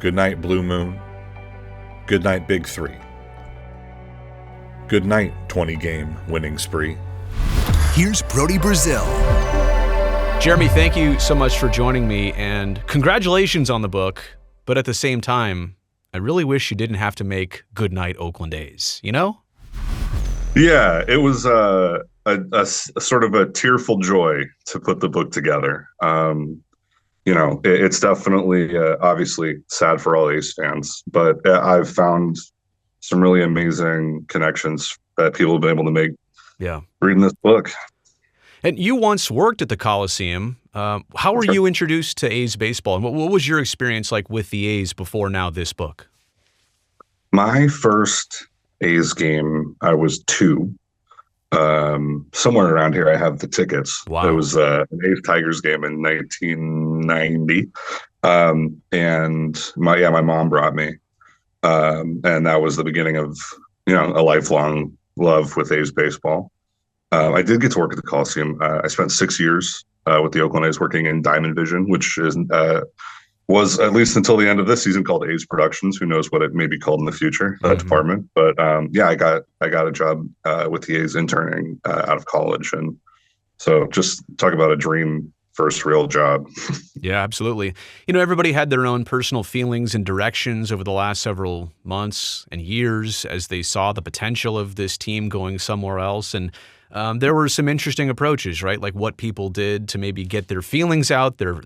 Goodnight Blue Moon, Goodnight Big Three, Goodnight 20-game winning spree. Here's Brody Brazil. Jeremy, thank you so much for joining me, and congratulations on the book. But at the same time, I really wish you didn't have to make Goodnight Oakland A's, you know? Yeah, it was a sort of a tearful joy to put the book together. It's definitely obviously sad for all A's fans, but I've found some really amazing connections that people have been able to make reading this book. And you once worked at the Coliseum. How were you introduced to A's baseball, and what was your experience like with the A's before now this book? My first A's game, I was 2. Somewhere around here, I have the tickets. Wow. It was an A's Tigers game in 1990, and my mom brought me, and that was the beginning of a lifelong love with A's baseball. I did get to work at the Coliseum. I spent 6 years with the Oakland A's working in DiamondVision, which was, at least until the end of this season, called A's Productions. Who knows what it may be called in the future, that department. But I got a job with the A's interning out of college. And so just talk about a dream first real job. Yeah, absolutely. Everybody had their own personal feelings and directions over the last several months and years as they saw the potential of this team going somewhere else. And there were some interesting approaches, right? Like what people did to maybe get their feelings out, their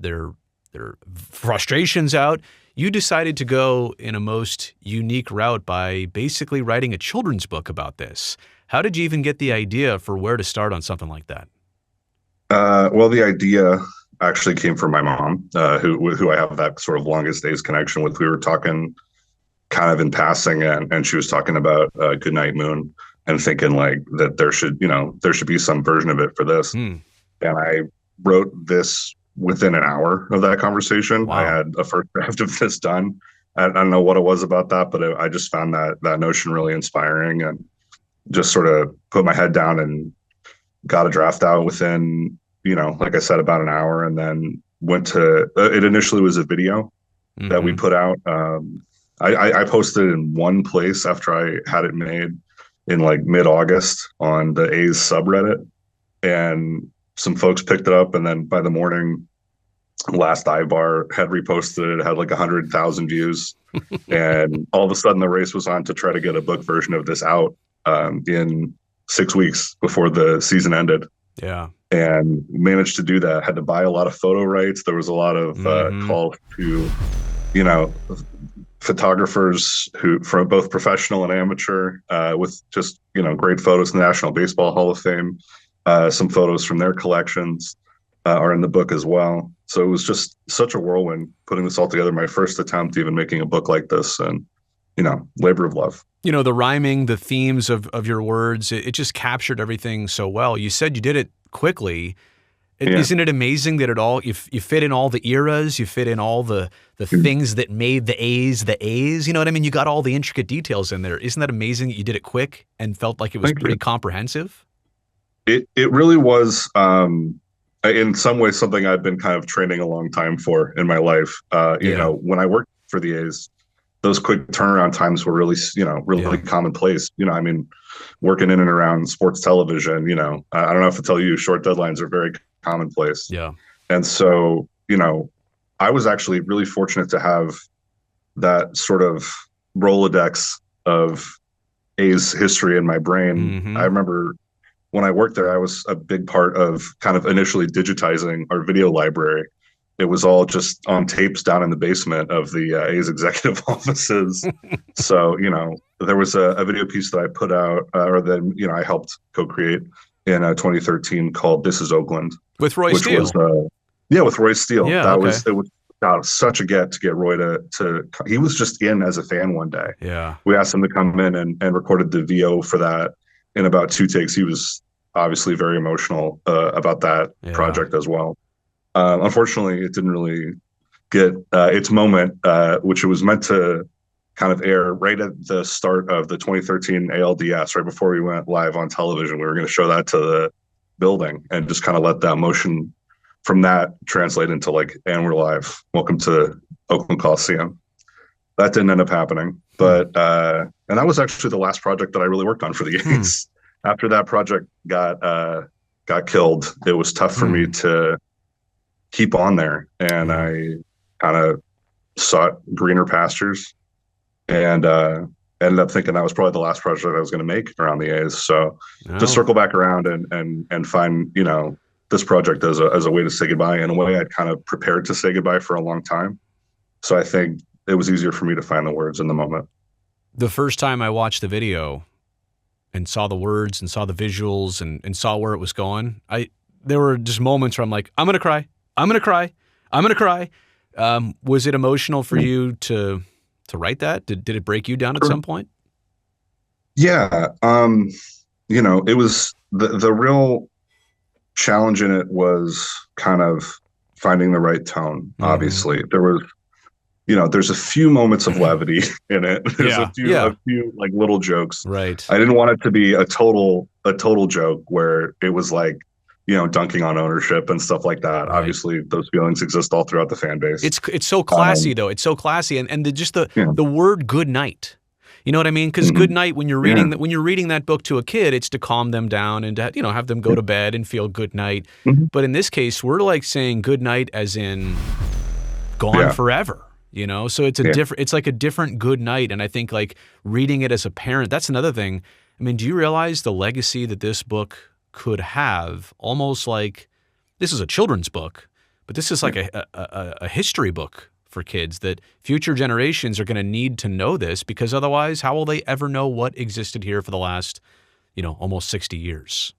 frustrations out. You decided to go in a most unique route by basically writing a children's book about this. How did you even get the idea for where to start on something like that? Well, the idea actually came from my mom, who I have that sort of longest days connection with. We were talking kind of in passing, and she was talking about Goodnight Moon and thinking like that there should be some version of it for this. And I wrote this within an hour of that conversation. Wow. I had a first draft of this done. I don't know what it was about that, but I just found that notion really inspiring, and just sort of put my head down and got a draft out within, like I said, about an hour, and then went to, it initially was a video that we put out. I posted it in one place after I had it made in like mid-August on the A's subreddit, and some folks picked it up, and then by the morning, Last Ibar had reposted it, had like 100,000 views, and all of a sudden the race was on to try to get a book version of this out in 6 weeks before the season ended. Yeah. And managed to do that. Had to buy a lot of photo rights. There was a lot of calls to, photographers from both professional and amateur, with just, great photos in the National Baseball Hall of Fame. Some photos from their collections are in the book as well. So it was just such a whirlwind putting this all together. My first attempt even making a book like this, and, labor of love. The rhyming, the themes of your words, it just captured everything so well. You said you did it quickly. Isn't it amazing that you fit in all the eras, you fit in all the things that made the A's the A's? You know what I mean? You got all the intricate details in there. Isn't that amazing that you did it quick and felt like it was pretty comprehensive? It really was, in some ways, something I've been kind of training a long time for in my life. When I worked for the A's, those quick turnaround times were really commonplace. Working in and around sports television, I don't have to tell you, short deadlines are very commonplace. Yeah. And so, I was actually really fortunate to have that sort of Rolodex of A's history in my brain. I remember when I worked there, I was a big part of kind of initially digitizing our video library. It was all just on tapes down in the basement of the A's executive offices. So, there was a video piece that I put out, I helped co-create in 2013 called This is Oakland. With Roy Steele. With Roy Steele. Yeah, it was such a get to get Roy to he was just in as a fan one day. Yeah. We asked him to come in and recorded the VO for that in about 2 takes. He was obviously very emotional about that project as well. Unfortunately, it didn't really get its moment, which it was meant to kind of air right at the start of the 2013 ALDS, right before we went live on television. We were going to show that to the building and just kind of let that motion from that translate into like, and we're live. Welcome to Oakland Coliseum. that didn't end up happening. But and that was actually the last project that I really worked on for the A's. After that project got killed, it was tough for me to keep on there, and I kind of sought greener pastures, and ended up thinking that was probably the last project I was going to make around the A's. So to circle back around and find, you know, this project as a way to say goodbye, in a way I'd kind of prepared to say goodbye for a long time. So I think it was easier for me to find the words in the moment. The first time I watched the video and saw the words and saw the visuals and saw where it was going, there were just moments where I'm like, I'm going to cry. I'm going to cry. I'm going to cry. Was it emotional for you to write that? Did it break you down at some point? Yeah. You know, it was the real challenge in it was kind of finding the right tone. Obviously, there was, you know, there's a few moments of levity in it. There's a few like little jokes. Right. I didn't want it to be a total joke where it was like, you know, dunking on ownership and stuff like that. Right. Obviously, those feelings exist all throughout the fan base. It's so classy though. It's so classy, and the word "good night." You know what I mean? Because good night, when you're reading that book to a kid, it's to calm them down and to, you know, have them go to bed and feel good night. But in this case, we're like saying good night as in gone forever. You know, so it's it's like a different good night. And I think like reading it as a parent, that's another thing. I mean, do you realize the legacy that this book could have? Almost like this is a children's book, but this is like a history book for kids, that future generations are going to need to know this, because otherwise how will they ever know what existed here for the last, you know, almost 60 years?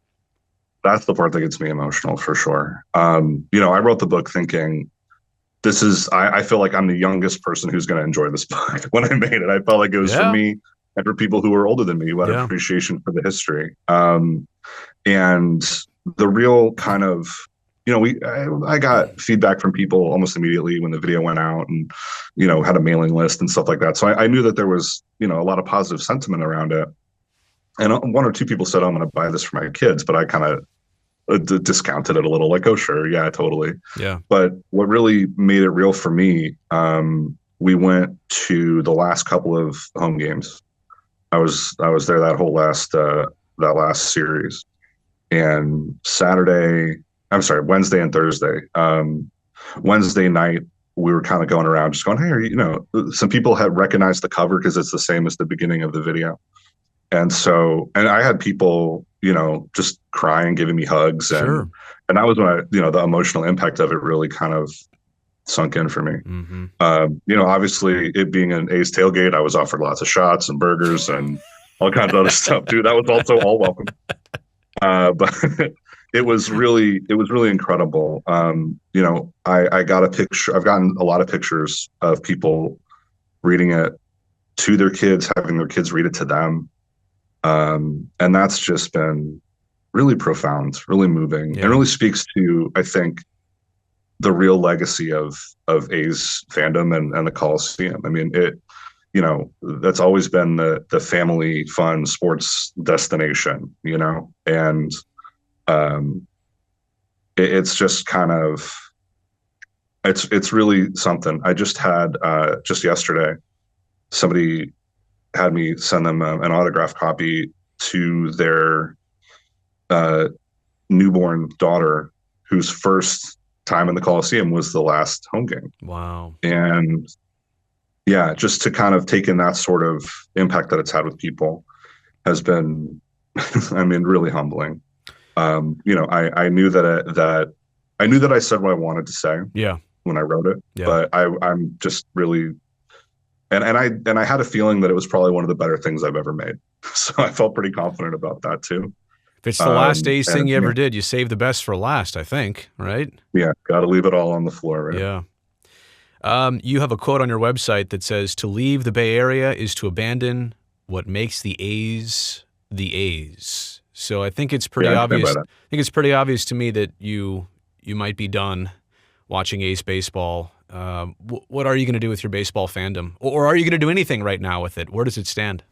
That's the part that gets me emotional for sure. You know, I wrote the book thinking, this is, I feel like I'm the youngest person who's going to enjoy this book. When I made it, I felt like it was for me and for people who are older than me, who had appreciation for the history. And the real kind of, you know, I got feedback from people almost immediately when the video went out, and, you know, had a mailing list and stuff like that. So I knew that there was, you know, a lot of positive sentiment around it. And one or two people said, I'm going to buy this for my kids, but I kind of discounted it a little, like, oh, sure. Yeah, totally. Yeah. But what really made it real for me, we went to the last couple of home games. I was there that whole that last series, and Wednesday and Thursday. Wednesday night, we were kind of going around just going, hey, you know, some people had recognized the cover because it's the same as the beginning of the video. And I had people, you know, just crying, giving me hugs. And that was when you know, the emotional impact of it really kind of sunk in for me. You know, obviously it being an A's tailgate, I was offered lots of shots and burgers and all kinds of other stuff too. That was also all welcome. But it was really incredible. You know, I got a picture. I've gotten a lot of pictures of people reading it to their kids, having their kids read it to them. And that's just been really profound, really moving, and really speaks to, I think, the real legacy of A's fandom and the Coliseum. I mean, you know, that's always been the family fun sports destination, you know, and it's just kind of, it's really something. I just had, just yesterday, somebody had me send them an autograph copy to their newborn daughter, whose first time in the Coliseum was the last home game. Wow. And yeah, just to kind of take in that sort of impact that it's had with people has been, I mean, really humbling. You know, I knew that I said what I wanted to say when I wrote it, but I'm just really, and I had a feeling that it was probably one of the better things I've ever made. So I felt pretty confident about that too. If it's the last A's thing you ever did, you saved the best for last, I think, right? Yeah, got to leave it all on the floor, right? Yeah. You have a quote on your website that says, "To leave the Bay Area is to abandon what makes the A's the A's." So I think it's pretty obvious. I think it's pretty obvious to me that you might be done watching A's baseball. What are you going to do with your baseball fandom, or are you going to do anything right now with it? Where does it stand?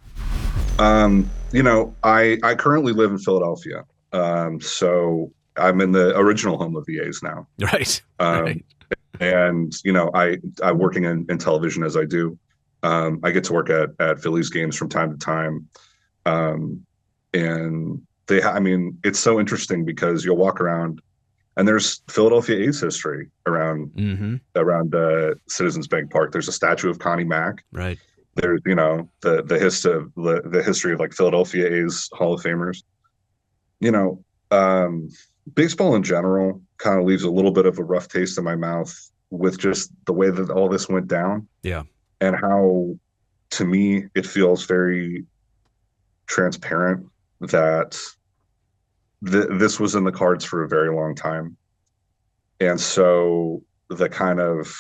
You know, I currently live in Philadelphia, so I'm in the original home of the A's now. Right. And you know, I'm working in television as I do. I get to work at Phillies games from time to time. And I mean, it's so interesting because you'll walk around and there's Philadelphia A's history around Citizens Bank Park. There's a statue of Connie Mack. Right. There's, the history of like Philadelphia A's Hall of Famers. Baseball in general kind of leaves a little bit of a rough taste in my mouth with just the way that all this went down. Yeah. And how, to me, it feels very transparent that this was in the cards for a very long time. And so the kind of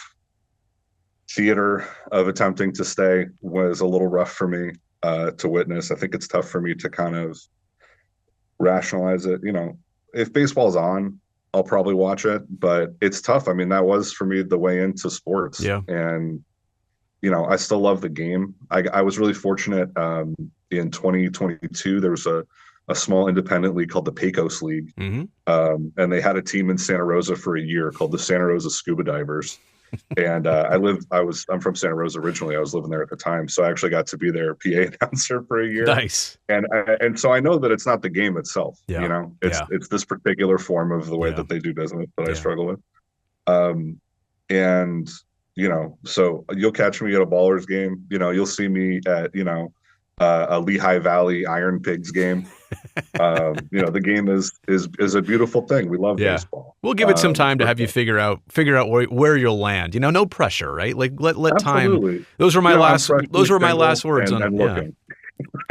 theater of attempting to stay was a little rough for me to witness. I think it's tough for me to kind of rationalize it. If baseball's on, I'll probably watch it, but it's tough. I mean, that was for me the way into sports. Yeah. And, I still love the game. I was really fortunate in 2022. There was a small independent league called the Pecos League. And they had a team in Santa Rosa for a year called the Santa Rosa Scuba Divers. And I'm from Santa Rosa originally. I was living there at the time. So I actually got to be their PA announcer for a year. Nice. And so I know that it's not the game itself, Yeah. It's this particular form of the way that they do business that I struggle with. So you'll catch me at a Ballers game. You'll see me at, a Lehigh Valley Iron Pigs game. The game is a beautiful thing. We love baseball. We'll give it some time to have you figure out where you'll land. No pressure, right? Like let time. Those were my last words on looking.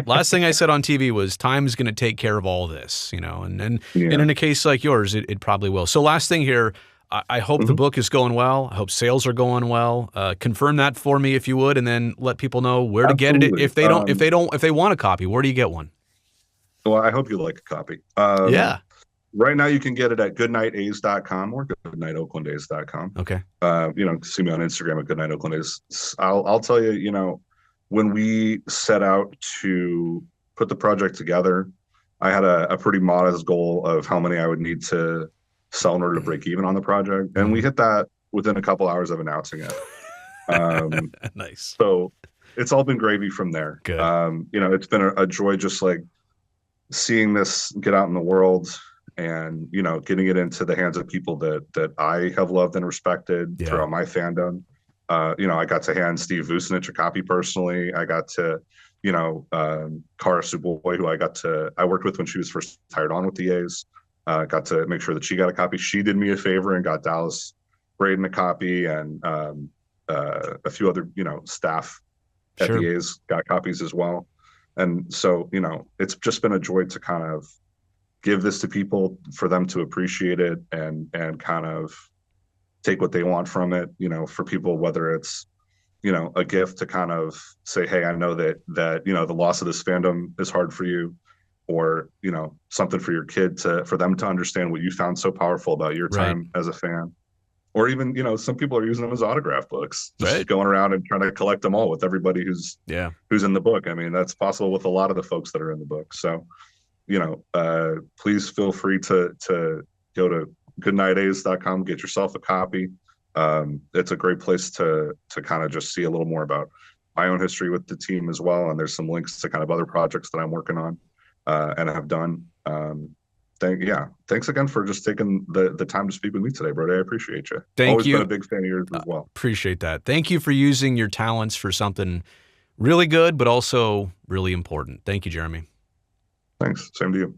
Last thing I said on TV was time's going to take care of all this, and in a case like yours, it probably will. So last thing here, I hope the book is going well. I hope sales are going well. Confirm that for me if you would, and then let people know where to get it. If they want a copy, where do you get one? Well, I hope you like a copy. Right now you can get it at goodnighta's.com or goodnightoaklanda's.com. Okay. See me on Instagram at Goodnight Oakland A's. I'll tell you, when we set out to put the project together, I had a pretty modest goal of how many I would need to sell in order to break even on the project. And we hit that within a couple hours of announcing it. Nice. So it's all been gravy from there. Good. It's been a joy just like seeing this get out in the world and, getting it into the hands of people that I have loved and respected throughout my fandom. I got to hand Steve Vucinich a copy personally. I got to, Kara Suboy, who I worked with when she was first hired on with the A's. Got to make sure that she got a copy. She did me a favor and got Dallas Braden a copy, and a few other, staff at the A's got copies as well. And so, it's just been a joy to kind of give this to people, for them to appreciate it and kind of take what they want from it, for people, whether it's, a gift to kind of say, hey, I know that, the loss of this fandom is hard for you, or, something for your kid for them to understand what you found so powerful about your time as a fan. Or even, some people are using them as autograph books, just going around and trying to collect them all with everybody who's in the book. I mean, that's possible with a lot of the folks that are in the book. So, please feel free to go to goodnighta's.com, get yourself a copy. It's a great place to kind of just see a little more about my own history with the team as well. And there's some links to kind of other projects that I'm working on and have done. Thanks again for just taking the time to speak with me today, Brody. I appreciate you. Thank you. Always been a big fan of yours as well. Appreciate that. Thank you for using your talents for something really good, but also really important. Thank you, Jeremy. Thanks. Same to you.